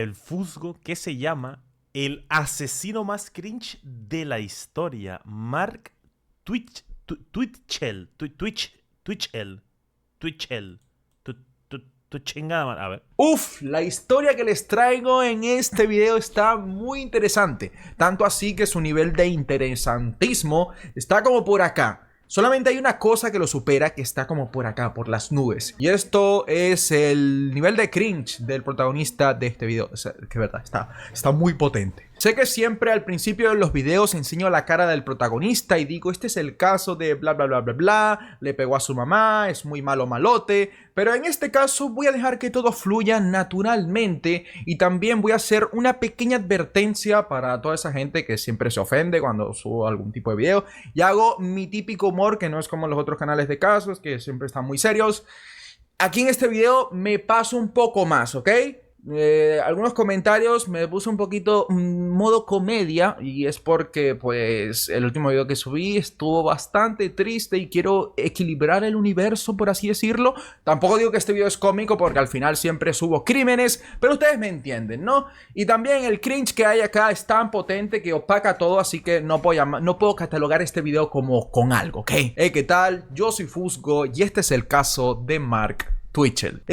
el Fusgo que se llama el asesino más cringe de la historia, Mark Twitchell. Twitchell. Tu chingada madre. A ver. Uf, la historia que les traigo en este video está muy interesante. Tanto así que su nivel de interesantismo está como por acá. Solamente hay una cosa que lo supera, que está como por acá, por las nubes. Y esto es el nivel de cringe del protagonista de este video. O sea, que verdad, está muy potente. Sé que siempre al principio de los videos enseño la cara del protagonista y digo, este es el caso de bla bla bla bla bla, le pegó a su mamá, es muy malo malote, pero en este caso voy a dejar que todo fluya naturalmente y también voy a hacer una pequeña advertencia para toda esa gente que siempre se ofende cuando subo algún tipo de video y hago mi típico humor que no es como los otros canales de casos que siempre están muy serios. Aquí en este video me paso un poco más, ¿ok? Algunos comentarios me puse un poquito modo comedia y es porque pues el último video que subí estuvo bastante triste y quiero equilibrar el universo, por así decirlo. Tampoco digo que este video es cómico porque al final siempre subo crímenes, pero ustedes me entienden, ¿no? Y también el cringe que hay acá es tan potente que opaca todo, así que no puedo catalogar este video como con algo, ¿ok? Hey, ¿qué tal? Yo soy Fusgo y este es el caso de Mark Twitchell.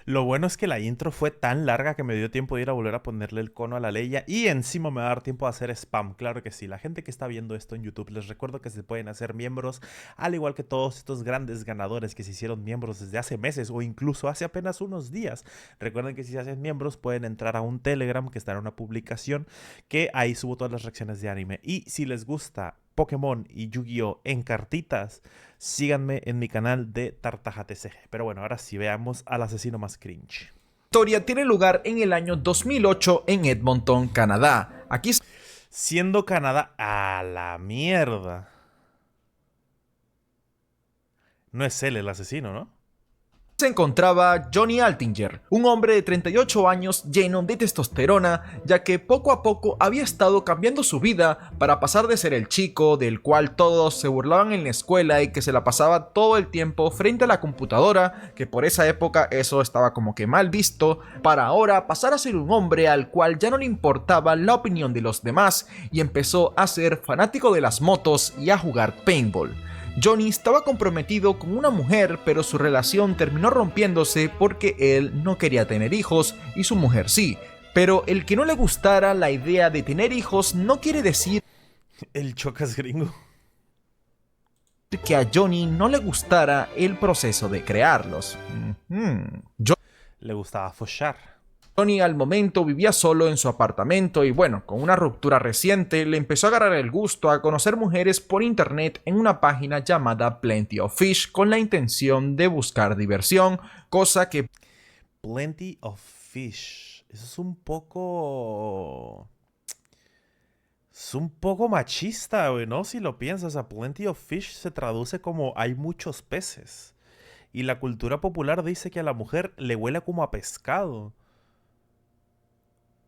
Lo bueno es que la intro fue tan larga que me dio tiempo de ir a volver a ponerle el cono a la Leia y encima me va a dar tiempo de hacer spam, claro que sí. La gente que está viendo esto en YouTube, les recuerdo que se pueden hacer miembros, al igual que todos estos grandes ganadores que se hicieron miembros desde hace meses o incluso hace apenas unos días. Recuerden que si se hacen miembros pueden entrar a un Telegram que está en una publicación, que ahí subo todas las reacciones de anime. Y si les gusta Pokémon y Yu-Gi-Oh en cartitas, síganme en mi canal de Tartaja TCG. Pero bueno, ahora sí, veamos al asesino más cringe. La historia tiene lugar en el año 2008 en Edmonton, Canadá. Aquí siendo Canadá a la mierda. No es él el asesino, ¿no? se encontraba Johnny Altinger, un hombre de 38 años lleno de testosterona, ya que poco a poco había estado cambiando su vida para pasar de ser el chico del cual todos se burlaban en la escuela y que se la pasaba todo el tiempo frente a la computadora, que por esa época eso estaba como que mal visto, para ahora pasar a ser un hombre al cual ya no le importaba la opinión de los demás y empezó a ser fanático de las motos y a jugar paintball. Johnny estaba comprometido con una mujer, pero su relación terminó rompiéndose porque él no quería tener hijos y su mujer sí. Pero el que no le gustara la idea de tener hijos no quiere decir el chocas gringo que a Johnny no le gustara el proceso de crearlos. Le gustaba follar. Johnny al momento vivía solo en su apartamento y bueno, con una ruptura reciente le empezó a agarrar el gusto a conocer mujeres por internet en una página llamada Plenty of Fish con la intención de buscar diversión, cosa que... Plenty of Fish. Eso es un poco... Es un poco machista, güey, ¿no? Si lo piensas, a Plenty of Fish se traduce como hay muchos peces. Y la cultura popular dice que a la mujer le huele como a pescado.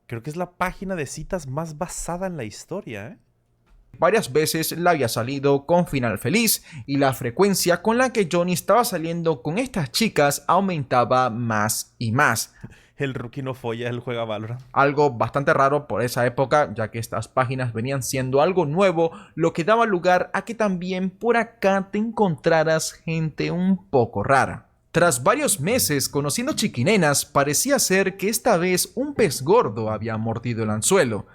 Creo que es la página de citas más basada en la historia, ¿eh? Varias veces le había salido con final feliz y la frecuencia con la que Johnny estaba saliendo con estas chicas aumentaba más y más. El rookie no folla, él juega Valorant. Algo bastante raro por esa época, ya que estas páginas venían siendo algo nuevo, lo que daba lugar a que también por acá te encontraras gente un poco rara. Tras varios meses conociendo chiquinenas, parecía ser que esta vez un pez gordo había mordido el anzuelo.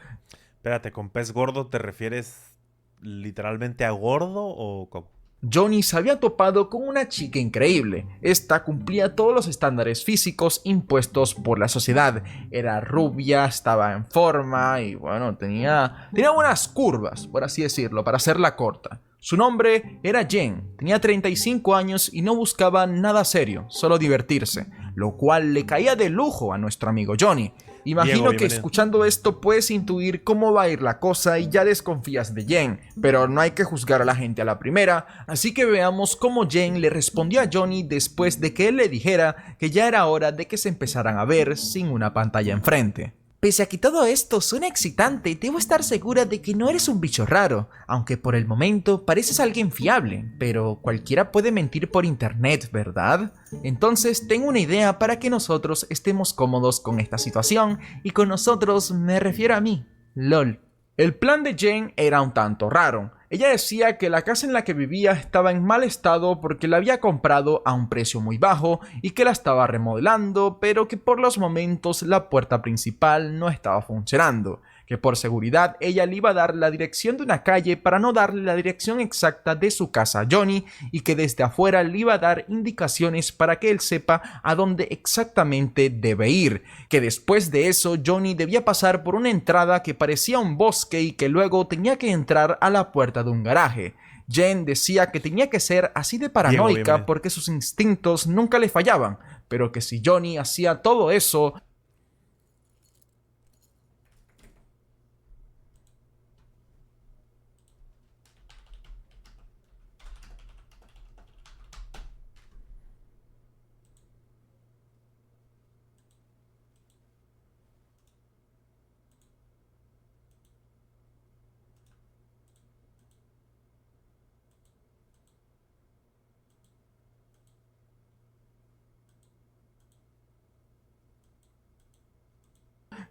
Espérate, ¿con pez gordo te refieres literalmente a gordo o cómo? Johnny se había topado con una chica increíble. Esta cumplía todos los estándares físicos impuestos por la sociedad. Era rubia, estaba en forma y bueno, tenía buenas curvas, por así decirlo, para hacerla corta. Su nombre era Jen, tenía 35 años y no buscaba nada serio, solo divertirse, lo cual le caía de lujo a nuestro amigo Johnny. Imagino que escuchando esto puedes intuir cómo va a ir la cosa y ya desconfías de Jen, pero no hay que juzgar a la gente a la primera, así que veamos cómo Jen le respondió a Johnny después de que él le dijera que ya era hora de que se empezaran a ver sin una pantalla enfrente. Pese a que todo esto suena excitante, debo estar segura de que no eres un bicho raro, aunque por el momento pareces alguien fiable, pero cualquiera puede mentir por internet, ¿verdad? Entonces tengo una idea para que nosotros estemos cómodos con esta situación, y con nosotros me refiero a mí, LOL. El plan de Jen era un tanto raro. Ella decía que la casa en la que vivía estaba en mal estado porque la había comprado a un precio muy bajo y que la estaba remodelando, pero que por los momentos la puerta principal no estaba funcionando, que por seguridad ella le iba a dar la dirección de una calle para no darle la dirección exacta de su casa a Johnny, y que desde afuera le iba a dar indicaciones para que él sepa a dónde exactamente debe ir, que después de eso Johnny debía pasar por una entrada que parecía un bosque y que luego tenía que entrar a la puerta de un garaje. Jen decía que tenía que ser así de paranoica porque sus instintos nunca le fallaban, pero que si Johnny hacía todo eso,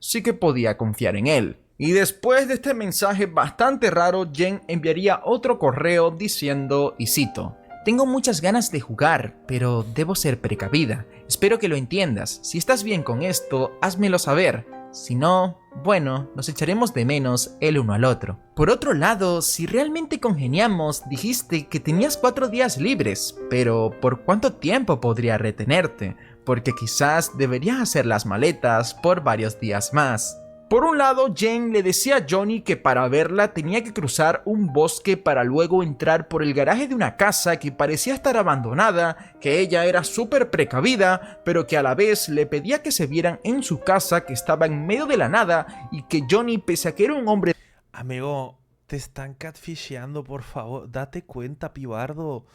sí que podía confiar en él. Y después de este mensaje bastante raro, Jen enviaría otro correo diciendo, y cito: tengo muchas ganas de jugar, pero debo ser precavida. Espero que lo entiendas. Si estás bien con esto, házmelo saber. Si no, bueno, nos echaremos de menos el uno al otro. Por otro lado, si realmente congeniamos, dijiste que tenías 4 días libres, pero ¿por cuánto tiempo podría retenerte? Porque quizás deberías hacer las maletas por varios días más. Por un lado, Jen le decía a Johnny que para verla tenía que cruzar un bosque para luego entrar por el garaje de una casa que parecía estar abandonada, que ella era súper precavida, pero que a la vez le pedía que se vieran en su casa que estaba en medio de la nada, y que Johnny, pese a que era un hombre... Amigo, te están catfisheando, por favor. Date cuenta, pibardo.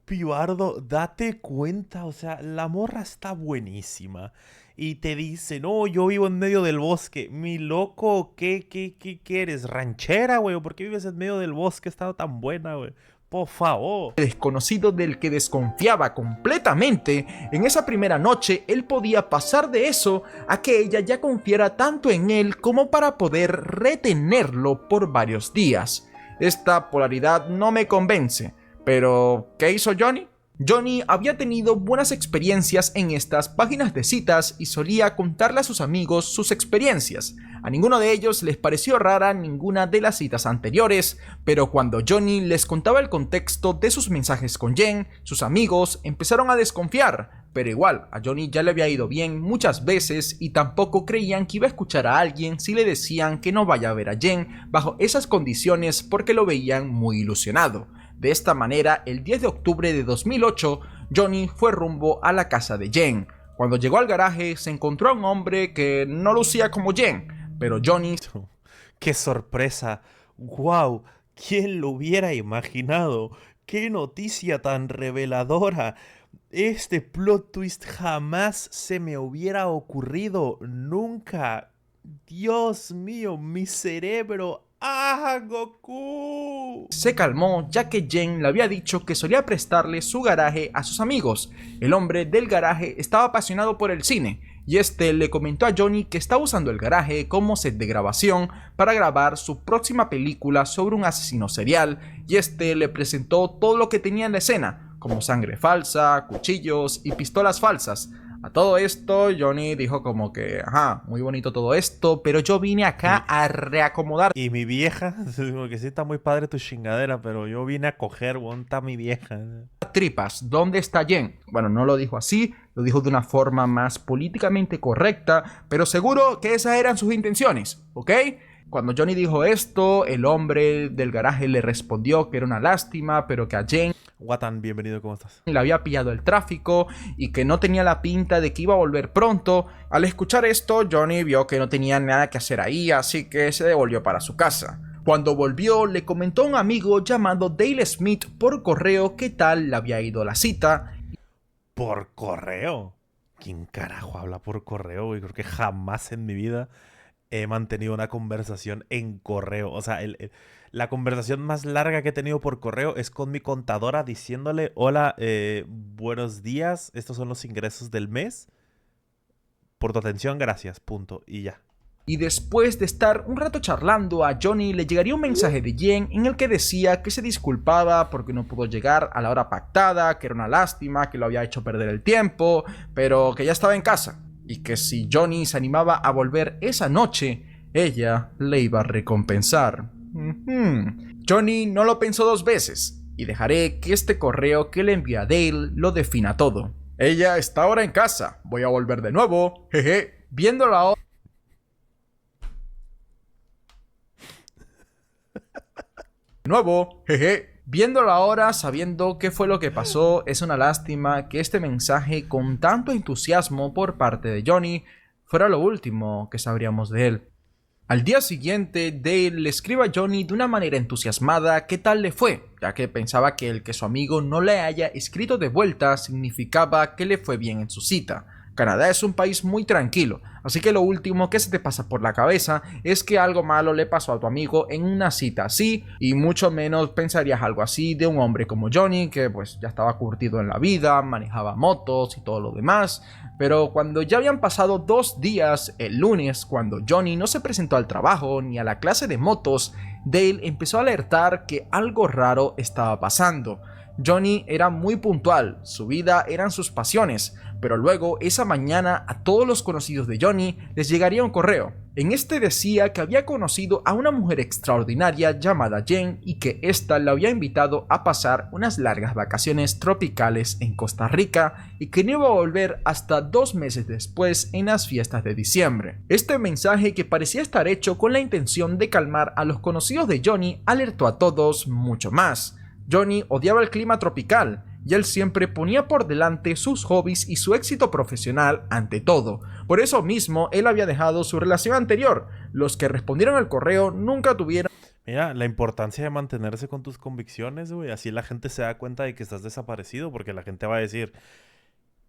Pibardo, date cuenta. O sea, la morra está buenísima. Y te dice, no, yo vivo en medio del bosque. Mi loco, ¿qué eres? ¿Ranchera, güey? ¿Por qué vives en medio del bosque? Está tan buena, güey. Por favor. Desconocido del que desconfiaba completamente, en esa primera noche él podía pasar de eso a que ella ya confiara tanto en él como para poder retenerlo por varios días. Esta polaridad no me convence, pero ¿qué hizo Johnny? Johnny había tenido buenas experiencias en estas páginas de citas y solía contarle a sus amigos sus experiencias. A ninguno de ellos les pareció rara ninguna de las citas anteriores, pero cuando Johnny les contaba el contexto de sus mensajes con Jen, sus amigos empezaron a desconfiar. Pero igual, a Johnny ya le había ido bien muchas veces y tampoco creían que iba a escuchar a alguien si le decían que no vaya a ver a Jen bajo esas condiciones porque lo veían muy ilusionado. De esta manera, el 10 de octubre de 2008, Johnny fue rumbo a la casa de Jen. Cuando llegó al garaje, se encontró a un hombre que no lucía como Jen, pero Johnny... ¡Qué sorpresa! ¡Wow! ¿Quién lo hubiera imaginado? ¡Qué noticia tan reveladora! Este plot twist jamás se me hubiera ocurrido. Nunca. Dios mío, mi cerebro. ¡Ah, Goku! Se calmó ya que Jen le había dicho que solía prestarle su garaje a sus amigos. El hombre del garaje estaba apasionado por el cine y este le comentó a Johnny que estaba usando el garaje como set de grabación para grabar su próxima película sobre un asesino serial, y este le presentó todo lo que tenía en la escena, como sangre falsa, cuchillos y pistolas falsas. A todo esto, Johnny dijo como que, ajá, muy bonito todo esto, pero yo vine acá a reacomodar. Y mi vieja, como que sí está muy padre tu chingadera, pero yo vine a coger, monta mi vieja. Tripas, ¿dónde está Jen? Bueno, no lo dijo así, lo dijo de una forma más políticamente correcta, pero seguro que esas eran sus intenciones, ¿ok? Cuando Johnny dijo esto, el hombre del garaje le respondió que era una lástima, pero que a Jen Watan, bienvenido, ¿cómo estás? le había pillado el tráfico y que no tenía la pinta de que iba a volver pronto. Al escuchar esto, Johnny vio que no tenía nada que hacer ahí, así que se devolvió para su casa. Cuando volvió, le comentó a un amigo llamado Dale Smith por correo qué tal le había ido la cita. ¿Por correo? ¿Quién carajo habla por correo, güey? Creo que jamás en mi vida he mantenido una conversación en correo. O sea, la conversación más larga que he tenido por correo es con mi contadora diciéndole, hola, buenos días, estos son los ingresos del mes. Por tu atención, gracias, punto. Y ya. Y después de estar un rato charlando, a Johnny le llegaría un mensaje de Jen en el que decía que se disculpaba porque no pudo llegar a la hora pactada, que era una lástima, que lo había hecho perder el tiempo, pero que ya estaba en casa. Y que si Johnny se animaba a volver esa noche, ella le iba a recompensar. Johnny no lo pensó dos veces, y dejaré que este correo que le envió a Dale lo defina todo. Ella está ahora en casa, voy a volver de nuevo, jeje. Viéndolo ahora... Viéndolo ahora, sabiendo qué fue lo que pasó, es una lástima que este mensaje con tanto entusiasmo por parte de Johnny fuera lo último que sabríamos de él. Al día siguiente, Dale le escribe a Johnny de una manera entusiasmada qué tal le fue, ya que pensaba que el que su amigo no le haya escrito de vuelta significaba que le fue bien en su cita. Canadá es un país muy tranquilo, así que lo último que se te pasa por la cabeza es que algo malo le pasó a tu amigo en una cita así, y mucho menos pensarías algo así de un hombre como Johnny, que pues ya estaba curtido en la vida, manejaba motos y todo lo demás. Pero cuando ya habían pasado 2 días, el lunes, cuando Johnny no se presentó al trabajo ni a la clase de motos, Dale empezó a alertar que algo raro estaba pasando. Johnny era muy puntual, su vida eran sus pasiones, pero luego esa mañana a todos los conocidos de Johnny les llegaría un correo. En este decía que había conocido a una mujer extraordinaria llamada Jen y que ésta le había invitado a pasar unas largas vacaciones tropicales en Costa Rica y que no iba a volver hasta 2 meses después en las fiestas de diciembre. Este mensaje, que parecía estar hecho con la intención de calmar a los conocidos de Johnny, alertó a todos mucho más. Johnny odiaba el clima tropical y él siempre ponía por delante sus hobbies y su éxito profesional ante todo. Por eso mismo él había dejado su relación anterior. Los que respondieron al correo nunca tuvieron... Mira, la importancia de mantenerse con tus convicciones, güey. Así la gente se da cuenta de que estás desaparecido, porque la gente va a decir,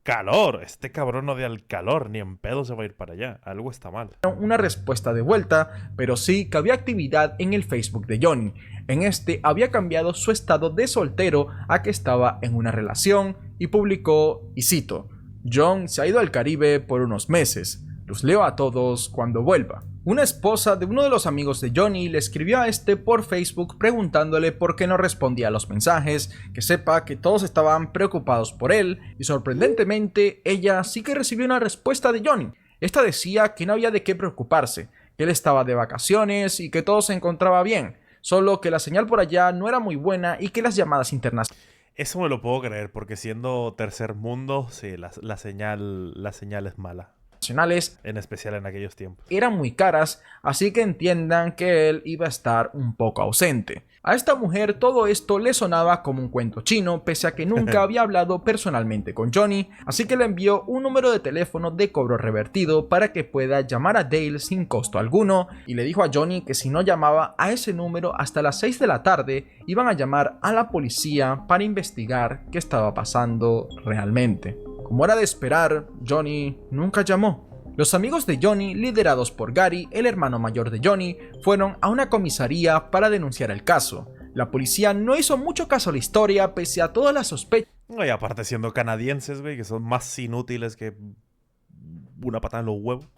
calor, este cabrón no odia el calor, ni en pedo se va a ir para allá. Algo está mal. Una respuesta de vuelta, pero sí que había actividad en el Facebook de Johnny. En este había cambiado su estado de soltero a que estaba en una relación y publicó, y cito, John se ha ido al Caribe por unos meses. Los leo a todos cuando vuelva. Una esposa de uno de los amigos de Johnny le escribió a este por Facebook preguntándole por qué no respondía a los mensajes, que sepa que todos estaban preocupados por él, y sorprendentemente ella sí que recibió una respuesta de Johnny. Esta decía que no había de qué preocuparse, que él estaba de vacaciones y que todo se encontraba bien, solo que la señal por allá no era muy buena y que las llamadas internacionales... Eso me lo puedo creer, porque siendo tercer mundo, sí, la señal es mala. En especial en aquellos tiempos. Eran muy caras, así que entiendan que él iba a estar un poco ausente. A esta mujer todo esto le sonaba como un cuento chino, pese a que nunca había hablado personalmente con Johnny, así que le envió un número de teléfono de cobro revertido para que pueda llamar a Dale sin costo alguno, y le dijo a Johnny que si no llamaba a ese número hasta las 6 de la tarde, iban a llamar a la policía para investigar qué estaba pasando realmente. Como era de esperar, Johnny nunca llamó. Los amigos de Johnny, liderados por Gary, el hermano mayor de Johnny, fueron a una comisaría para denunciar el caso. La policía no hizo mucho caso a la historia, pese a todas las sospechas. Y aparte siendo canadienses, güey, que son más inútiles que una patada en los huevos.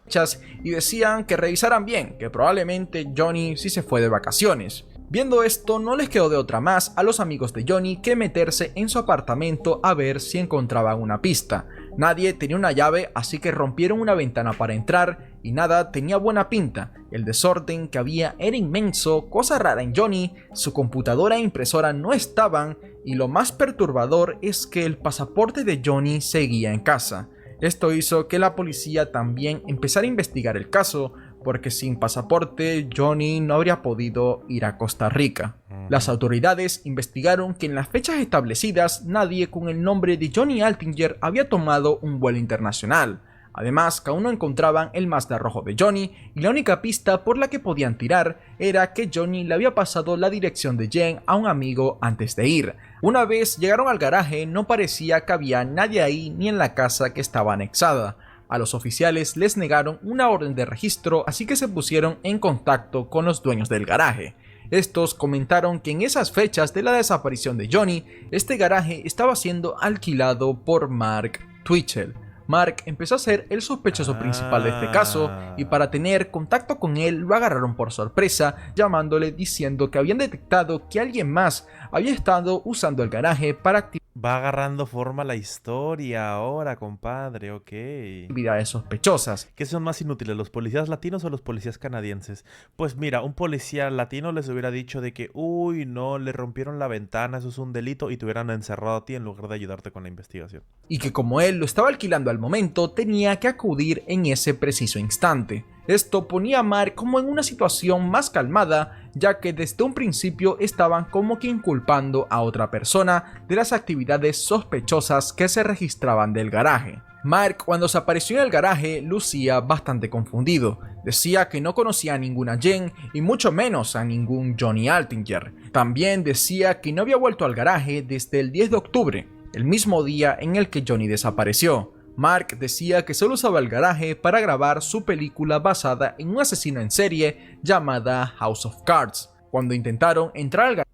Y decían que revisaran bien, que probablemente Johnny sí se fue de vacaciones. Viendo esto, no les quedó de otra más a los amigos de Johnny que meterse en su apartamento a ver si encontraban una pista. Nadie tenía una llave, así que rompieron una ventana para entrar y nada tenía buena pinta. El desorden que había era inmenso, cosa rara en Johnny, su computadora e impresora no estaban y lo más perturbador es que el pasaporte de Johnny seguía en casa. Esto hizo que la policía también empezara a investigar el caso, porque sin pasaporte Johnny no habría podido ir a Costa Rica. Las autoridades investigaron que en las fechas establecidas nadie con el nombre de Johnny Altinger había tomado un vuelo internacional. Además, que aún no encontraban el Mazda rojo de Johnny y la única pista por la que podían tirar era que Johnny le había pasado la dirección de Jen a un amigo antes de ir. Una vez llegaron al garaje, no parecía que había nadie ahí ni en la casa que estaba anexada. A los oficiales les negaron una orden de registro, así que se pusieron en contacto con los dueños del garaje. Estos comentaron que en esas fechas de la desaparición de Johnny, este garaje estaba siendo alquilado por Mark Twitchell. Mark empezó a ser el sospechoso principal de este caso, y para tener contacto con él lo agarraron por sorpresa, llamándole diciendo que habían detectado que alguien más había estado usando el garaje para activar Va agarrando forma la historia ahora, compadre, ok. actividades sospechosas. ¿Qué son más inútiles, los policías latinos o los policías canadienses? Pues mira, un policía latino les hubiera dicho de que, uy, no, le rompieron la ventana, eso es un delito, y te hubieran encerrado a ti en lugar de ayudarte con la investigación. Y que como él lo estaba alquilando al momento, tenía que acudir en ese preciso instante. Esto ponía a Mark como en una situación más calmada, ya que desde un principio estaban como que inculpando a otra persona de las actividades sospechosas que se registraban del garaje. Mark, cuando se apareció en el garaje, lucía bastante confundido. Decía que no conocía a ninguna Jen y mucho menos a ningún Johnny Altinger. También decía que no había vuelto al garaje desde el 10 de octubre, el mismo día en el que Johnny desapareció. Mark decía que solo usaba el garaje para grabar su película basada en un asesino en serie llamada House of Cards. Cuando intentaron entrar al garaje...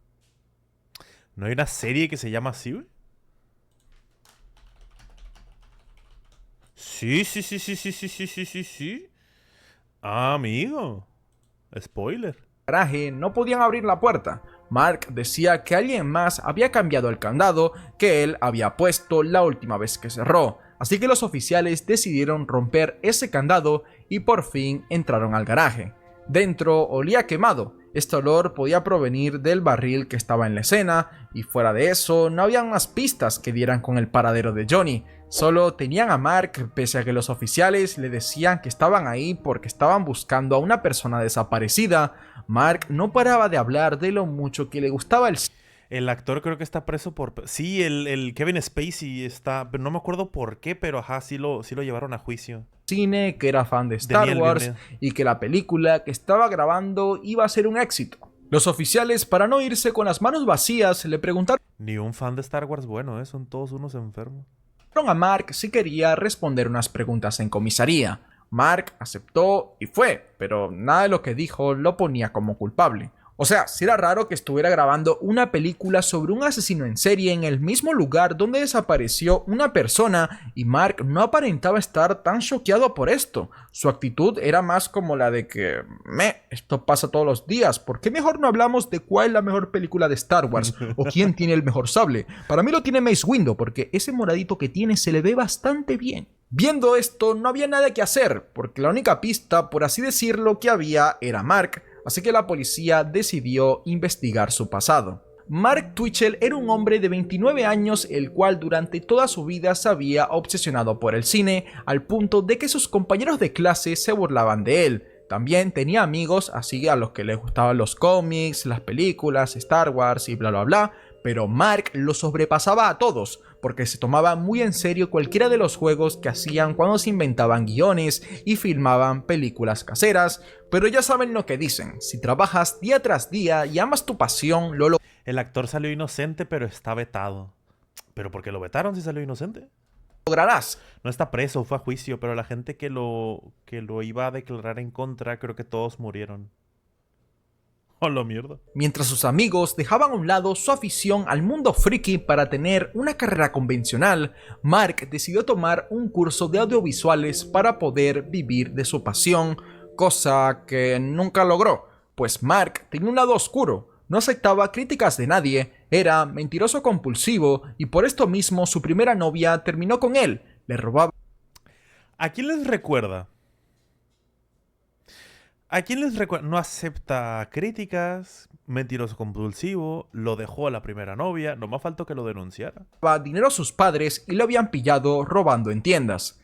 ¿No hay una serie que se llama así, güey? Sí. Ah, amigo. Spoiler. Garaje no podían abrir la puerta. Mark decía que alguien más había cambiado el candado que él había puesto la última vez que cerró. Así que los oficiales decidieron romper ese candado y por fin entraron al garaje. Dentro olía quemado. Este olor podía provenir del barril que estaba en la escena, y fuera de eso no había más pistas que dieran con el paradero de Johnny. Solo tenían a Mark, pese a que los oficiales le decían que estaban ahí porque estaban buscando a una persona desaparecida. Mark no paraba de hablar de lo mucho que le gustaba el cine. El actor creo que está preso por... Sí, el Kevin Spacey está... No me acuerdo por qué, pero ajá, sí lo llevaron a juicio. Que era fan de Star Wars y que la película que estaba grabando iba a ser un éxito. Los oficiales, para no irse con las manos vacías, le preguntaron Ni un fan de Star Wars bueno, son todos unos enfermos. a Mark si quería responder unas preguntas en comisaría. Mark aceptó y fue, pero nada de lo que dijo lo ponía como culpable. O sea, sí era raro que estuviera grabando una película sobre un asesino en serie en el mismo lugar donde desapareció una persona, y Mark no aparentaba estar tan choqueado por esto. Su actitud era más como la de que, esto pasa todos los días, ¿por qué mejor no hablamos de cuál es la mejor película de Star Wars? ¿O quién tiene el mejor sable? Para mí lo tiene Mace Windu, porque ese moradito que tiene se le ve bastante bien. Viendo esto, no había nada que hacer, porque la única pista, por así decirlo, que había era Mark. Así que la policía decidió investigar su pasado. Mark Twitchell era un hombre de 29 años, el cual durante toda su vida se había obsesionado por el cine, al punto de que sus compañeros de clase se burlaban de él. También tenía amigos así a los que les gustaban los cómics, las películas, Star Wars y bla bla bla, pero Mark lo sobrepasaba a todos, porque se tomaba muy en serio cualquiera de los juegos que hacían cuando se inventaban guiones y filmaban películas caseras. Pero ya saben lo que dicen, si trabajas día tras día y amas tu pasión, lo El actor salió inocente, pero está vetado. ¿Pero por qué lo vetaron si salió inocente? lograrás. No está preso, fue a juicio, pero la gente que lo iba a declarar en contra, creo que todos murieron. ¡Oh, la mierda! Mientras sus amigos dejaban a un lado su afición al mundo friki para tener una carrera convencional, Mark decidió tomar un curso de audiovisuales para poder vivir de su pasión, cosa que nunca logró, pues Mark tenía un lado oscuro, no aceptaba críticas de nadie, era mentiroso compulsivo y por esto mismo su primera novia terminó con él, le robaba. ¿A quién les recuerda? ¿A quién les recuerda? No acepta críticas, mentiroso compulsivo, lo dejó a la primera novia, nomás faltó que lo denunciara. Dinero a sus padres y lo habían pillado robando en tiendas.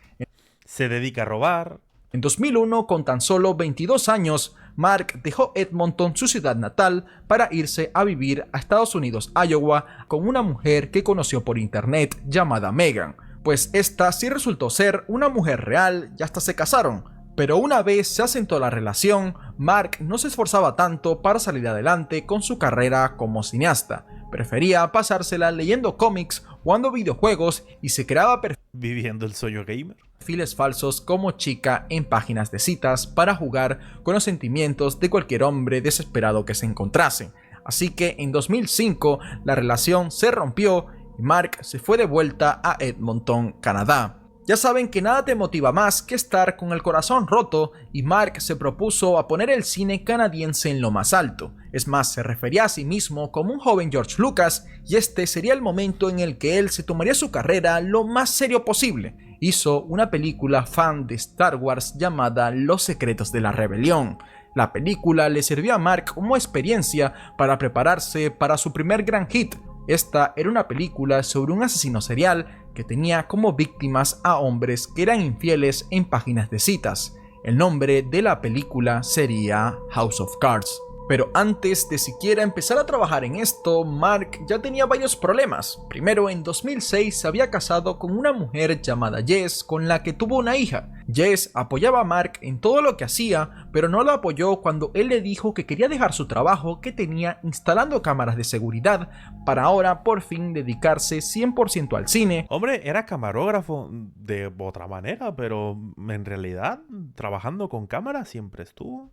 Se dedica a robar. En 2001, con tan solo 22 años, Mark dejó Edmonton, su ciudad natal, para irse a vivir a Estados Unidos, Iowa, con una mujer que conoció por internet llamada Megan. Pues esta sí resultó ser una mujer real y hasta se casaron. Pero una vez se asentó la relación, Mark no se esforzaba tanto para salir adelante con su carrera como cineasta. Prefería pasársela leyendo cómics, jugando videojuegos y se creaba viviendo el sueño gamer. perfiles falsos como chica en páginas de citas para jugar con los sentimientos de cualquier hombre desesperado que se encontrase. Así que en 2005 la relación se rompió y Mark se fue de vuelta a Edmonton, Canadá. Ya saben que nada te motiva más que estar con el corazón roto y Mark se propuso a poner el cine canadiense en lo más alto. Es más, se refería a sí mismo como un joven George Lucas y este sería el momento en el que él se tomaría su carrera lo más serio posible. Hizo una película fan de Star Wars llamada Los Secretos de la Rebelión. La película le sirvió a Mark como experiencia para prepararse para su primer gran hit. Esta era una película sobre un asesino serial que tenía como víctimas a hombres que eran infieles en páginas de citas. El nombre de la película sería House of Cards. Pero antes de siquiera empezar a trabajar en esto, Mark ya tenía varios problemas. Primero, en 2006 se había casado con una mujer llamada Jess, con la que tuvo una hija. Jess apoyaba a Mark en todo lo que hacía, pero no lo apoyó cuando él le dijo que quería dejar su trabajo que tenía instalando cámaras de seguridad para ahora por fin dedicarse 100% al cine. Hombre, era camarógrafo de otra manera, pero en realidad trabajando con cámara siempre estuvo.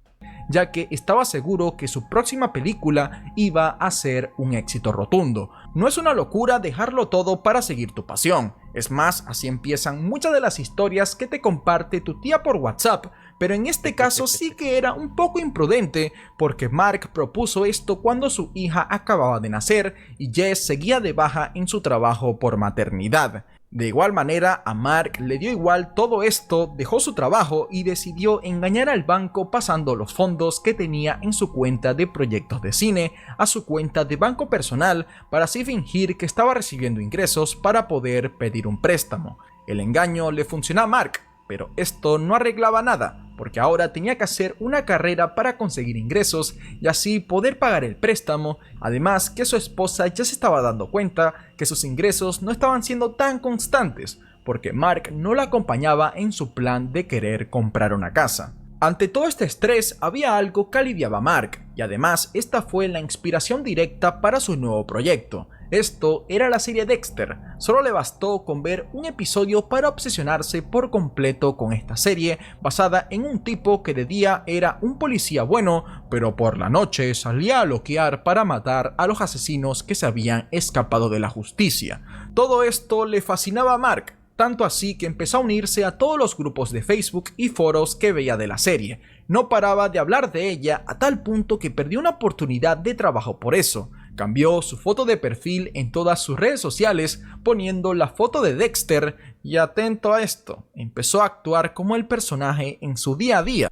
Ya que estaba seguro que su próxima película iba a ser un éxito rotundo. No es una locura dejarlo todo para seguir tu pasión. Es más, así empiezan muchas de las historias que te comparte tu tía por WhatsApp, pero en este caso sí que era un poco imprudente porque Mark propuso esto cuando su hija acababa de nacer y Jess seguía de baja en su trabajo por maternidad. De igual manera, a Mark le dio igual todo esto, dejó su trabajo y decidió engañar al banco pasando los fondos que tenía en su cuenta de proyectos de cine a su cuenta de banco personal para así fingir que estaba recibiendo ingresos para poder pedir un préstamo. El engaño le funcionó a Mark, pero esto no arreglaba nada, porque ahora tenía que hacer una carrera para conseguir ingresos y así poder pagar el préstamo, además que su esposa ya se estaba dando cuenta que sus ingresos no estaban siendo tan constantes, porque Mark no la acompañaba en su plan de querer comprar una casa. Ante todo este estrés había algo que aliviaba a Mark, y además esta fue la inspiración directa para su nuevo proyecto. Esto era la serie Dexter. Solo le bastó con ver un episodio para obsesionarse por completo con esta serie, basada en un tipo que de día era un policía bueno, pero por la noche salía a loquear para matar a los asesinos que se habían escapado de la justicia. Todo esto le fascinaba a Mark, tanto así que empezó a unirse a todos los grupos de Facebook y foros que veía de la serie. No paraba de hablar de ella a tal punto que perdió una oportunidad de trabajo por eso. Cambió su foto de perfil en todas sus redes sociales poniendo la foto de Dexter y atento a esto, empezó a actuar como el personaje en su día a día.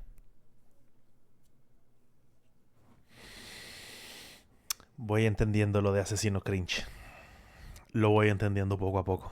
Voy entendiendo lo de asesino cringe. Lo voy entendiendo poco a poco.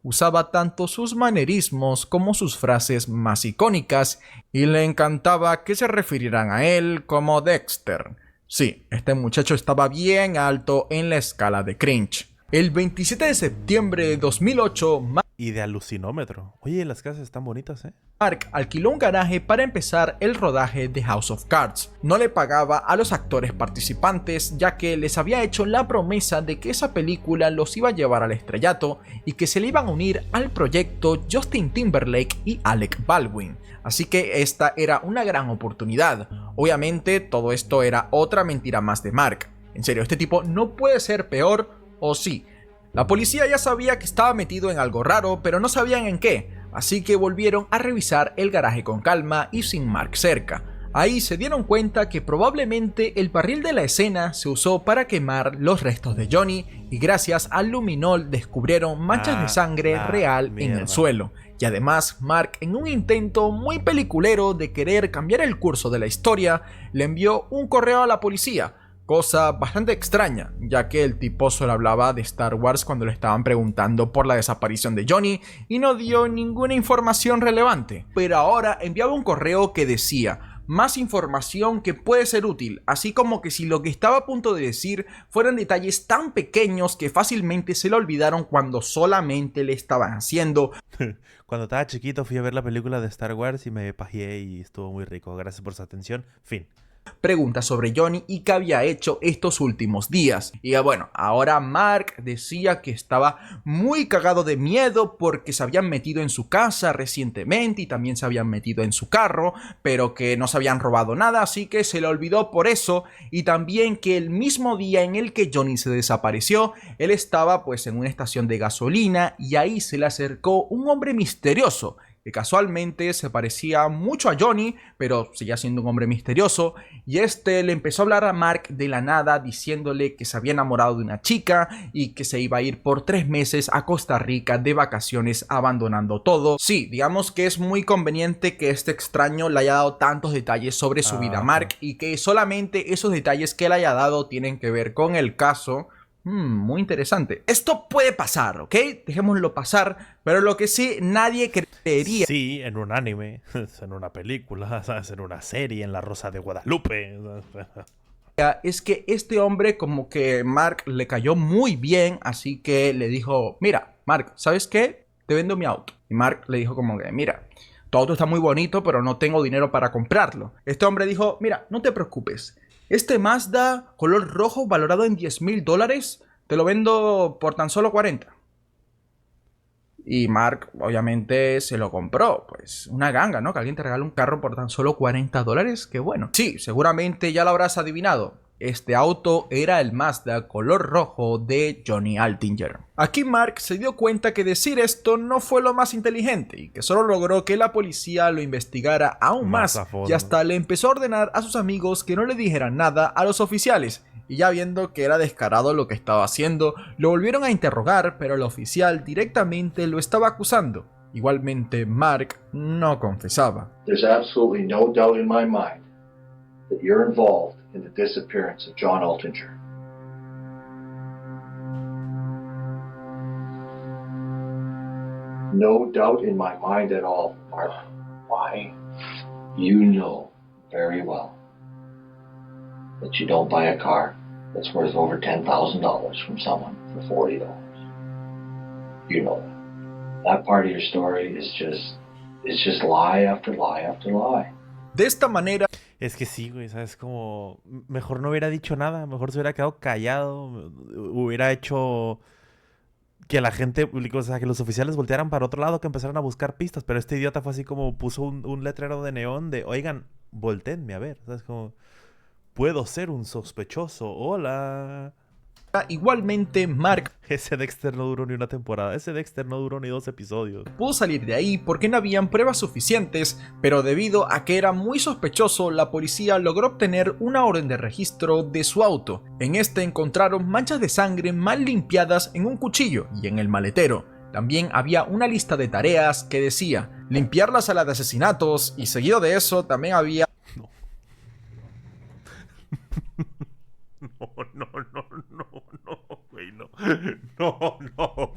Usaba tanto sus manerismos como sus frases más icónicas y le encantaba que se refirieran a él como Dexter. Sí, este muchacho estaba bien alto en la escala de cringe. El 27 de septiembre de 2008, Y de alucinómetro. Oye, las casas están bonitas, ¿eh? Mark alquiló un garaje para empezar el rodaje de House of Cards. No le pagaba a los actores participantes ya que les había hecho la promesa de que esa película los iba a llevar al estrellato y que se le iban a unir al proyecto Justin Timberlake y Alec Baldwin. Así que esta era una gran oportunidad. Obviamente todo esto era otra mentira más de Mark. En serio, este tipo no puede ser peor, ¿o sí? La policía ya sabía que estaba metido en algo raro, pero no sabían en qué, así que volvieron a revisar el garaje con calma y sin Mark cerca. Ahí se dieron cuenta que probablemente el barril de la escena se usó para quemar los restos de Johnny y gracias al luminol descubrieron manchas de sangre real en el suelo. Y además Mark, en un intento muy peliculero de querer cambiar el curso de la historia, le envió un correo a la policía. Cosa bastante extraña, ya que el tipo solo hablaba de Star Wars cuando le estaban preguntando por la desaparición de Johnny y no dio ninguna información relevante. Pero ahora enviaba un correo que decía más información que puede ser útil, así como que si lo que estaba a punto de decir fueran detalles tan pequeños que fácilmente se lo olvidaron cuando solamente le estaban haciendo. Cuando estaba chiquito fui a ver la película de Star Wars y me pajeé y estuvo muy rico. Gracias por su atención. Fin. preguntas sobre Johnny y qué había hecho estos últimos días. Y bueno, ahora Mark decía que estaba muy cagado de miedo porque se habían metido en su casa recientemente y también se habían metido en su carro, pero que no se habían robado nada, así que se le olvidó por eso. Y también que el mismo día en el que Johnny se desapareció, él estaba pues en una estación de gasolina y ahí se le acercó un hombre misterioso que casualmente se parecía mucho a Johnny, pero seguía siendo un hombre misterioso, y este le empezó a hablar a Mark de la nada diciéndole que se había enamorado de una chica y que se iba a ir por 3 meses a Costa Rica de vacaciones abandonando todo. Sí, digamos que es muy conveniente que este extraño le haya dado tantos detalles sobre su vida a Mark y que solamente esos detalles que le haya dado tienen que ver con el caso. Muy interesante. Esto puede pasar, ¿ok? Dejémoslo pasar, pero lo que sí, nadie creería. Sí, en un anime, en una película, ¿sabes? En una serie, en La Rosa de Guadalupe. Es que este hombre como que Mark le cayó muy bien, así que le dijo, mira, Mark, ¿sabes qué? Te vendo mi auto. Y Mark le dijo como que, mira, tu auto está muy bonito, pero no tengo dinero para comprarlo. Este hombre dijo, mira, no te preocupes. Este Mazda color rojo valorado en $10,000, te lo vendo por tan solo 40. Y Mark obviamente se lo compró. Pues una ganga, ¿no? Que alguien te regale un carro por tan solo $40. Qué bueno. Sí, seguramente ya lo habrás adivinado. Este auto era el Mazda color rojo de Johnny Altinger. Aquí Mark se dio cuenta que decir esto no fue lo más inteligente y que solo logró que la policía lo investigara aún más y hasta le empezó a ordenar a sus amigos que no le dijeran nada a los oficiales. Y ya viendo que era descarado lo que estaba haciendo, lo volvieron a interrogar, pero el oficial directamente lo estaba acusando. Igualmente Mark no confesaba. There's absolutely no doubt in my mind that you're involved in the disappearance of John Altinger. No doubt in my mind at all, Mark. Why? You know very well that you don't buy a car that's worth over $10,000 from someone for $40. You know that. That part of your story is just lie after lie after lie. De esta manera... Es que sí, güey, ¿sabes? Como mejor no hubiera dicho nada, mejor se hubiera quedado callado, hubiera hecho que la gente, o sea, que los oficiales voltearan para otro lado, que empezaran a buscar pistas, pero este idiota fue así como puso un letrero de neón de, oigan, voltéenme a ver, ¿sabes? Como, puedo ser un sospechoso, hola. Igualmente Mark... Ese Dexter no duró ni una temporada, ese Dexter no duró ni 2 episodios. Pudo salir de ahí porque no habían pruebas suficientes, pero debido a que era muy sospechoso, la policía logró obtener una orden de registro de su auto. En este encontraron manchas de sangre mal limpiadas en un cuchillo y en el maletero. También había una lista de tareas que decía limpiar la sala de asesinatos y seguido de eso también había...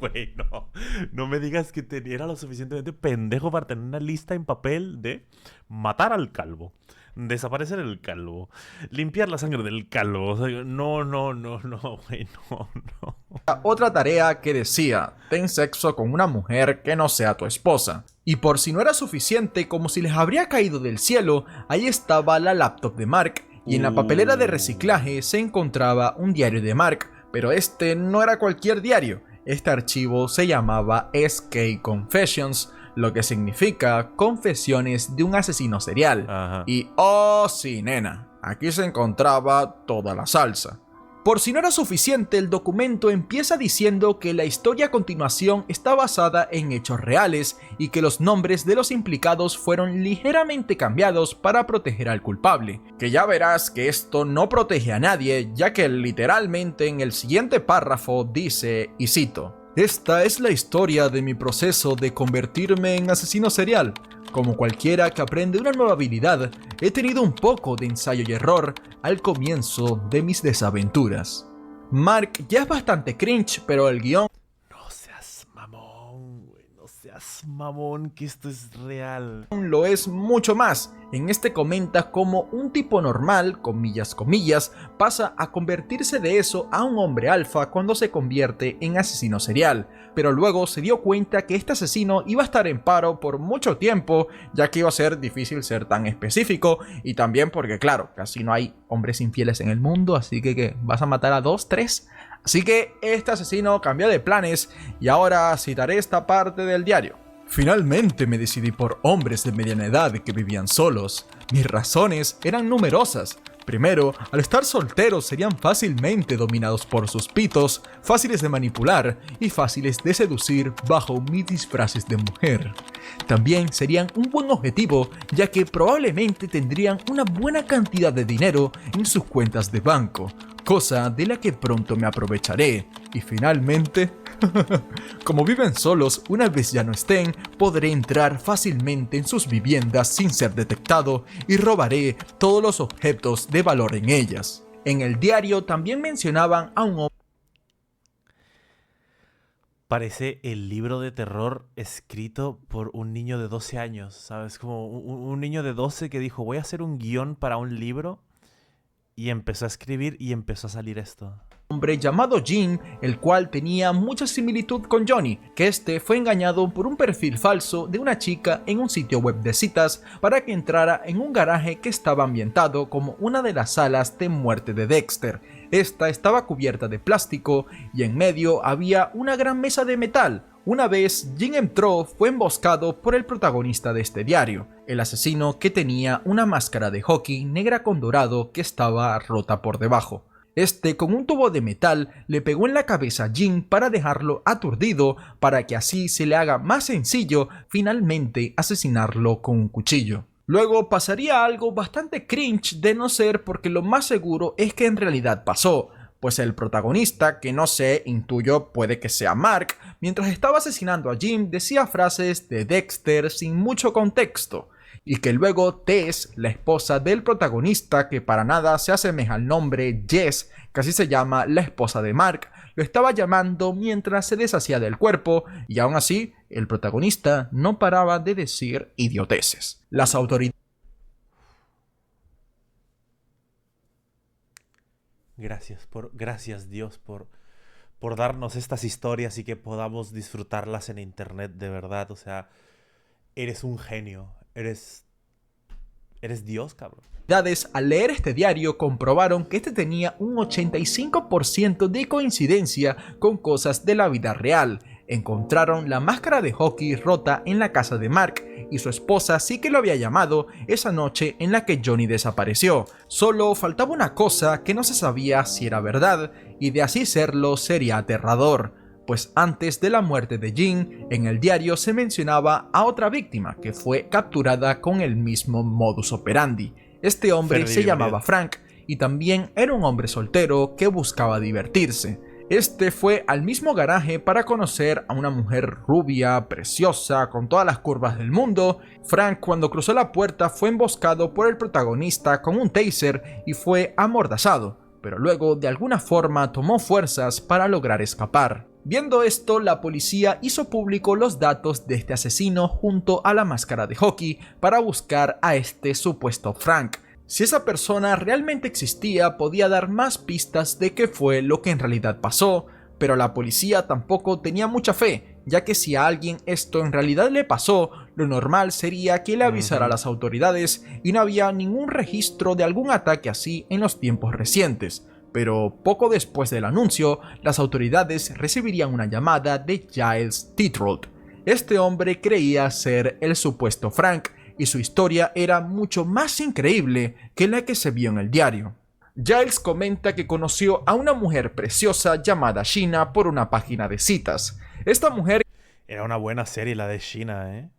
Güey, no. No me digas que era lo suficientemente pendejo para tener una lista en papel de matar al calvo, desaparecer el calvo, limpiar la sangre del calvo. O sea, no, güey, no. Otra tarea que decía, ten sexo con una mujer que no sea tu esposa. Y por si no era suficiente, como si les habría caído del cielo, ahí estaba la laptop de Mark. Y en la papelera de reciclaje se encontraba un diario de Mark, pero este no era cualquier diario. Este archivo se llamaba SK Confessions, lo que significa confesiones de un asesino serial. Ajá. Y oh sí, nena, aquí se encontraba toda la salsa. Por si no era suficiente, el documento empieza diciendo que la historia a continuación está basada en hechos reales y que los nombres de los implicados fueron ligeramente cambiados para proteger al culpable. Que ya verás que esto no protege a nadie, ya que literalmente en el siguiente párrafo dice, y cito, esta es la historia de mi proceso de convertirme en asesino serial. Como cualquiera que aprende una nueva habilidad, he tenido un poco de ensayo y error al comienzo de mis desaventuras. Mark ya es bastante cringe, pero el guión... No seas mamón, güey, no seas digas, mamón, que esto es real. Lo es mucho más. En este comenta cómo un tipo normal, comillas, pasa a convertirse de eso a un hombre alfa cuando se convierte en asesino serial. Pero luego se dio cuenta que este asesino iba a estar en paro por mucho tiempo, ya que iba a ser difícil ser tan específico, y también porque claro, casi no hay hombres infieles en el mundo, así que ¿qué? ¿Vas a matar a 2, 3? Así que este asesino cambió de planes, y ahora citaré esta parte del diario. Finalmente me decidí por hombres de mediana edad que vivían solos. Mis razones eran numerosas. Primero, al estar solteros serían fácilmente dominados por sus pitos, fáciles de manipular y fáciles de seducir bajo mis disfraces de mujer. También serían un buen objetivo, ya que probablemente tendrían una buena cantidad de dinero en sus cuentas de banco, cosa de la que pronto me aprovecharé. Y finalmente, como viven solos, una vez ya no estén, podré entrar fácilmente en sus viviendas sin ser detectado y robaré todos los objetos de valor en ellas. En el diario también mencionaban a un hombre. Parece el libro de terror escrito por un niño de 12 años, ¿sabes? Como un niño de 12 que dijo, voy a hacer un guión para un libro, y empezó a escribir y empezó a salir esto. Hombre llamado Jim, el cual tenía mucha similitud con Johnny, que este fue engañado por un perfil falso de una chica en un sitio web de citas para que entrara en un garaje que estaba ambientado como una de las salas de muerte de Dexter. Esta estaba cubierta de plástico y en medio había una gran mesa de metal. Una vez Jim entró, fue emboscado por el protagonista de este diario, el asesino que tenía una máscara de hockey negra con dorado que estaba rota por debajo. Este, con un tubo de metal, le pegó en la cabeza a Jim para dejarlo aturdido, para que así se le haga más sencillo finalmente asesinarlo con un cuchillo. Luego pasaría algo bastante cringe, de no ser porque lo más seguro es que en realidad pasó, pues el protagonista, que no sé, intuyo puede que sea Mark, mientras estaba asesinando a Jim decía frases de Dexter sin mucho contexto. Y que luego Tess, la esposa del protagonista, que para nada se asemeja al nombre Jess, que así se llama la esposa de Mark, lo estaba llamando mientras se deshacía del cuerpo, y aún así, el protagonista no paraba de decir idioteces. Las autoridades... Gracias Dios por darnos estas historias y que podamos disfrutarlas en internet, de verdad. O sea, eres un genio. Eres Dios, cabrón. Al leer este diario comprobaron que este tenía un 85% de coincidencia con cosas de la vida real. Encontraron la máscara de hockey rota en la casa de Mark y su esposa sí que lo había llamado esa noche en la que Johnny desapareció. Solo faltaba una cosa que no se sabía si era verdad, y de así serlo sería aterrador. Pues antes de la muerte de Jim, en el diario se mencionaba a otra víctima que fue capturada con el mismo modus operandi. Este hombre se llamaba Frank y también era un hombre soltero que buscaba divertirse. Este fue al mismo garaje para conocer a una mujer rubia, preciosa, con todas las curvas del mundo. Frank, cuando cruzó la puerta, fue emboscado por el protagonista con un taser y fue amordazado, pero luego de alguna forma tomó fuerzas para lograr escapar. Viendo esto, la policía hizo público los datos de este asesino junto a la máscara de hockey para buscar a este supuesto Frank. Si esa persona realmente existía, podía dar más pistas de qué fue lo que en realidad pasó, pero la policía tampoco tenía mucha fe, ya que si a alguien esto en realidad le pasó, lo normal sería que le avisara a las autoridades y no había ningún registro de algún ataque así en los tiempos recientes. Pero poco después del anuncio, las autoridades recibirían una llamada de Giles Tetrold. Este hombre creía ser el supuesto Frank, y su historia era mucho más increíble que la que se vio en el diario. Giles comenta que conoció a una mujer preciosa llamada Sheena por una página de citas. Esta mujer... Era una buena serie la de Sheena, ¿eh?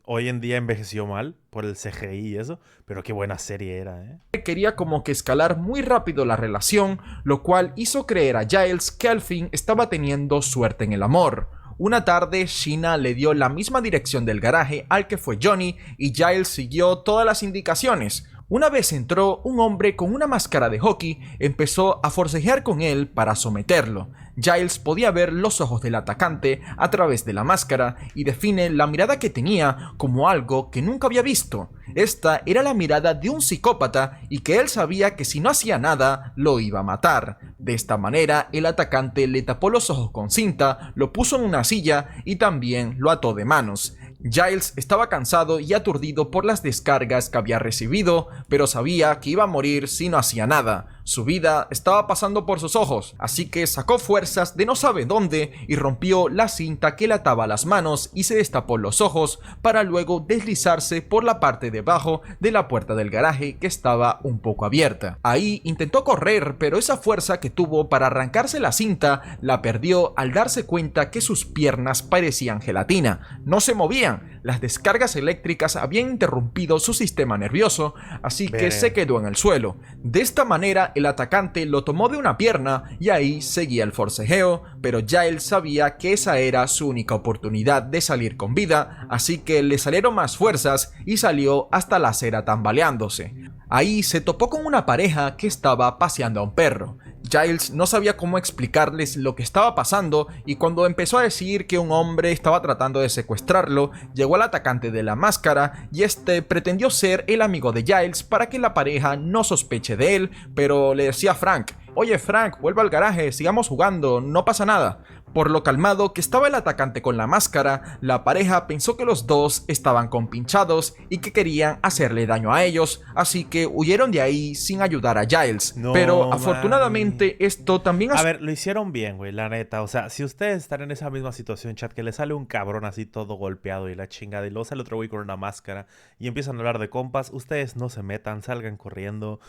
Hoy en día envejeció mal por el CGI y eso, pero qué buena serie era, ¿eh? Quería como que escalar muy rápido la relación, lo cual hizo creer a Giles que al fin estaba teniendo suerte en el amor. Una tarde, Sheena le dio la misma dirección del garaje al que fue Johnny y Giles siguió todas las indicaciones. Una vez entró, un hombre con una máscara de hockey empezó a forcejear con él para someterlo. Giles podía ver los ojos del atacante a través de la máscara y define la mirada que tenía como algo que nunca había visto. Esta era la mirada de un psicópata y que él sabía que si no hacía nada, lo iba a matar. De esta manera, el atacante le tapó los ojos con cinta, lo puso en una silla y también lo ató de manos. Giles estaba cansado y aturdido por las descargas que había recibido, pero sabía que iba a morir si no hacía nada. Su vida estaba pasando por sus ojos, así que sacó fuerzas de no sabe dónde y rompió la cinta que le ataba las manos y se destapó los ojos para luego deslizarse por la parte de abajo de la puerta del garaje que estaba un poco abierta. Ahí intentó correr, pero esa fuerza que tuvo para arrancarse la cinta la perdió al darse cuenta que sus piernas parecían gelatina, no se movían. Las descargas eléctricas habían interrumpido su sistema nervioso, así que se quedó en el suelo. De esta manera, el atacante lo tomó de una pierna y ahí seguía el forcejeo, pero Giles sabía que esa era su única oportunidad de salir con vida, así que le salieron más fuerzas y salió hasta la acera tambaleándose. Ahí se topó con una pareja que estaba paseando a un perro. Giles no sabía cómo explicarles lo que estaba pasando y cuando empezó a decir que un hombre estaba tratando de secuestrarlo, llegó el atacante de la máscara y este pretendió ser el amigo de Giles para que la pareja no sospeche de él, pero le decía a Frank: "Oye Frank, vuelve al garaje, sigamos jugando, no pasa nada". Por lo calmado que estaba el atacante con la máscara, la pareja pensó que los dos estaban compinchados y que querían hacerle daño a ellos, así que huyeron de ahí sin ayudar a Giles. Pero afortunadamente esto también... A ver, lo hicieron bien, güey, la neta. O sea, si ustedes están en esa misma situación, chat, que le sale un cabrón así todo golpeado y la chingada, y luego sale otro güey con una máscara y empiezan a hablar de compas, ustedes no se metan, salgan corriendo.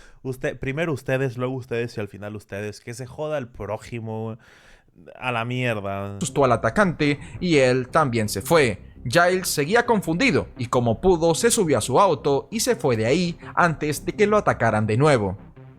Primero ustedes, luego ustedes y al final ustedes. Que se joda el prójimo, a la mierda. Asustó al atacante y él también se fue. Giles seguía confundido y como pudo se subió a su auto y se fue de ahí antes de que lo atacaran de nuevo.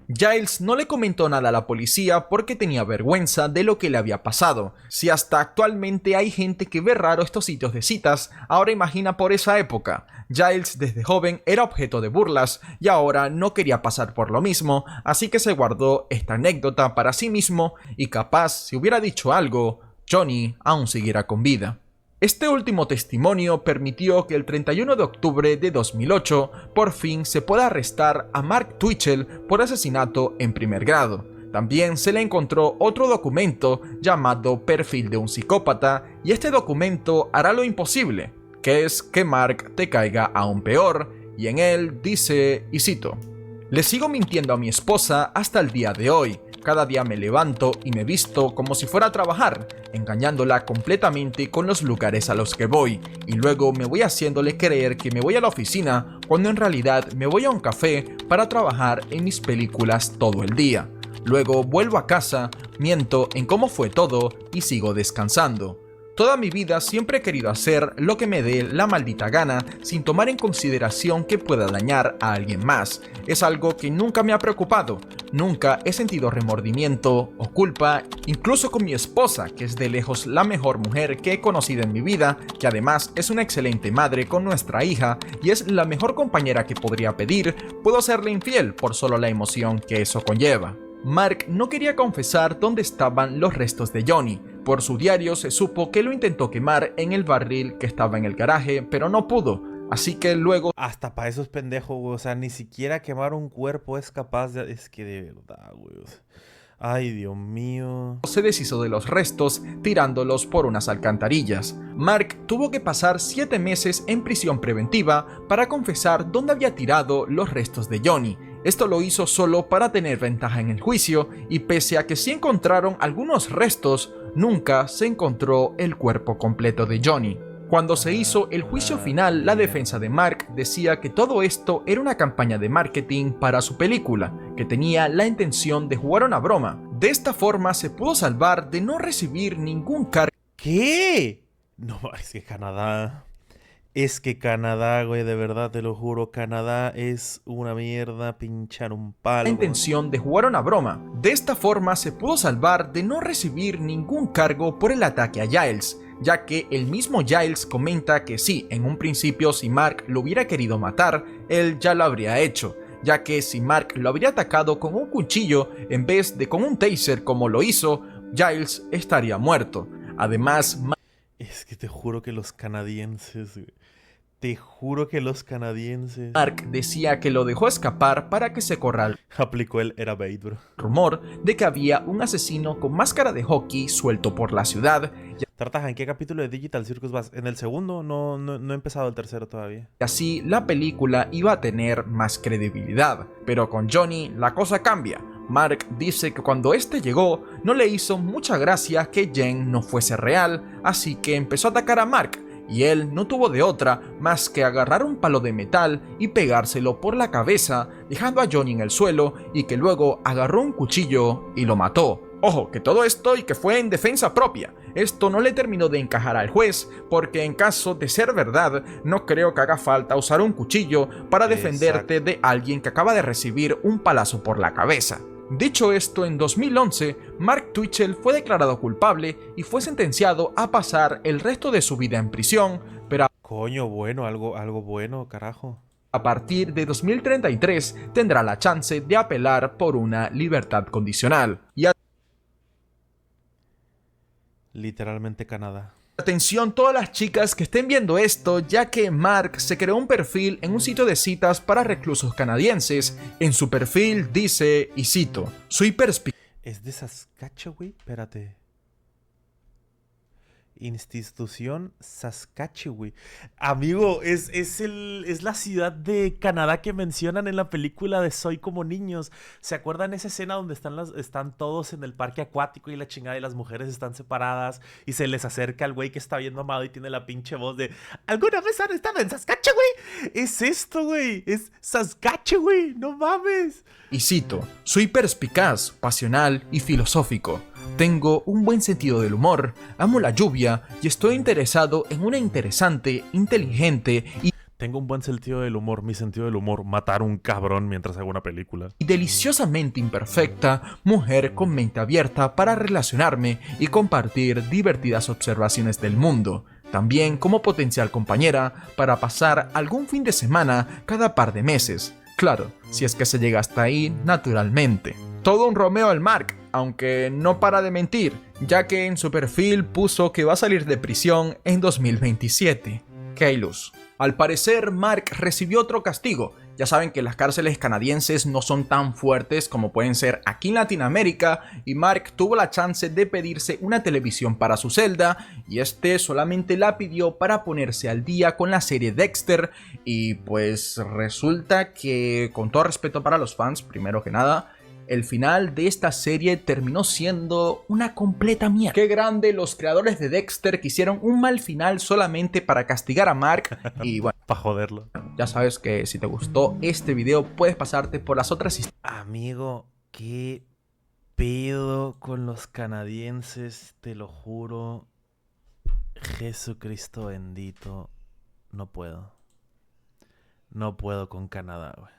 Giles no le comentó nada a la policía porque tenía vergüenza de lo que le había pasado. Si hasta actualmente hay gente que ve raro estos sitios de citas, ahora imagina por esa época. Giles desde joven era objeto de burlas y ahora no quería pasar por lo mismo, así que se guardó esta anécdota para sí mismo y capaz si hubiera dicho algo, Johnny aún siguiera con vida. Este último testimonio permitió que el 31 de octubre de 2008 por fin se pueda arrestar a Mark Twitchell por asesinato en primer grado. También se le encontró otro documento llamado Perfil de un psicópata y este documento hará lo imposible, que es que Mark te caiga aún peor, y en él dice, y cito: "Le sigo mintiendo a mi esposa hasta el día de hoy. Cada día me levanto y me visto como si fuera a trabajar, engañándola completamente con los lugares a los que voy, y luego me voy haciéndole creer que me voy a la oficina cuando en realidad me voy a un café para trabajar en mis películas todo el día. Luego vuelvo a casa, miento en cómo fue todo y sigo descansando. Toda mi vida siempre he querido hacer lo que me dé la maldita gana sin tomar en consideración que pueda dañar a alguien más. Es algo que nunca me ha preocupado. Nunca he sentido remordimiento o culpa, incluso con mi esposa, que es de lejos la mejor mujer que he conocido en mi vida, que además es una excelente madre con nuestra hija y es la mejor compañera que podría pedir. Puedo serle infiel por solo la emoción que eso conlleva". Mark no quería confesar dónde estaban los restos de Johnny. Por su diario se supo que lo intentó quemar en el barril que estaba en el garaje, pero no pudo. Así que luego... Hasta para esos pendejos, güey. O sea, ni siquiera quemar un cuerpo es capaz de... Es que de verdad, güey. Ay, Dios mío. Se deshizo de los restos tirándolos por unas alcantarillas. Mark tuvo que pasar 7 meses en prisión preventiva para confesar dónde había tirado los restos de Johnny. Esto lo hizo solo para tener ventaja en el juicio y pese a que sí encontraron algunos restos, nunca se encontró el cuerpo completo de Johnny. Cuando se hizo el juicio final, la defensa de Mark decía que todo esto era una campaña de marketing para su película, que tenía la intención de jugar una broma. De esta forma se pudo salvar de no recibir ningún cargo. ¿Qué? No, es que Canadá... Es que Canadá, güey, de verdad, te lo juro, Canadá es una mierda, pinchar un palo. La intención de jugar una broma. De esta forma se pudo salvar de no recibir ningún cargo por el ataque a Giles, ya que el mismo Giles comenta que sí, en un principio si Mark lo hubiera querido matar, él ya lo habría hecho, ya que si Mark lo habría atacado con un cuchillo en vez de con un taser como lo hizo, Giles estaría muerto. Además, Es que te juro que los canadienses, güey. Te juro que los canadienses. Mark decía que lo dejó escapar para que se corra el Aplicó el era bait, bro. rumor de que había un asesino con máscara de hockey suelto por la ciudad. Tartaja, ¿en qué capítulo de Digital Circus vas? ¿En el segundo? No he empezado el tercero todavía. Y así la película iba a tener más credibilidad. Pero con Johnny la cosa cambia. Mark dice que cuando este llegó no le hizo mucha gracia que Jen no fuese real, así que empezó a atacar a Mark. Y él no tuvo de otra más que agarrar un palo de metal y pegárselo por la cabeza, dejando a Johnny en el suelo, y que luego agarró un cuchillo y lo mató. Ojo, que todo esto y que fue en defensa propia. Esto no le terminó de encajar al juez, porque en caso de ser verdad, no creo que haga falta usar un cuchillo para defenderte de alguien que acaba de recibir un palazo por la cabeza. Dicho esto, en 2011, Mark Twitchell fue declarado culpable y fue sentenciado a pasar el resto de su vida en prisión, pero Coño, bueno, algo bueno, carajo. a partir de 2033 tendrá la chance de apelar por una libertad condicional. Y Literalmente Canadá. atención todas las chicas que estén viendo esto, ya que Mark se creó un perfil en un sitio de citas para reclusos canadienses. En su perfil dice, y cito, soy perspicaz. ¿Es de Saskatchewan, güey? Espérate. Institución Saskatchewan. Amigo, es la ciudad de Canadá que mencionan en la película de Soy como niños. ¿Se acuerdan esa escena donde están todos en el parque acuático y la chingada y las mujeres están separadas y se les acerca el güey que está bien mamado y tiene la pinche voz de ¿alguna vez han estado en Saskatchewan? Es esto, güey. Es Saskatchewan. No mames. Y cito, soy perspicaz, pasional y filosófico. Tengo un buen sentido del humor, amo la lluvia y estoy interesado en una interesante, inteligente Tengo un buen sentido del humor. Mi sentido del humor, matar un cabrón mientras hago una película. y deliciosamente imperfecta mujer con mente abierta para relacionarme y compartir divertidas observaciones del mundo. También como potencial compañera para pasar algún fin de semana cada par de meses. Claro, si es que se llega hasta ahí naturalmente. Todo un Romeo al Mark, aunque no para de mentir, ya que en su perfil puso que va a salir de prisión en 2027. ¡Qué ilus! Al parecer, Mark recibió otro castigo. Ya saben que las cárceles canadienses no son tan fuertes como pueden ser aquí en Latinoamérica, y Mark tuvo la chance de pedirse una televisión para su celda, y este solamente la pidió para ponerse al día con la serie Dexter, y pues resulta que, con todo respeto para los fans, primero que nada, el final de esta serie terminó siendo una completa mierda. Qué grande los creadores de Dexter que hicieron un mal final solamente para castigar a Mark. Y bueno, Para joderlo. ya sabes que si te gustó este video puedes pasarte por las otras historias. Amigo, qué pedo con los canadienses, te lo juro. Jesucristo bendito. No puedo. No puedo con Canadá, güey.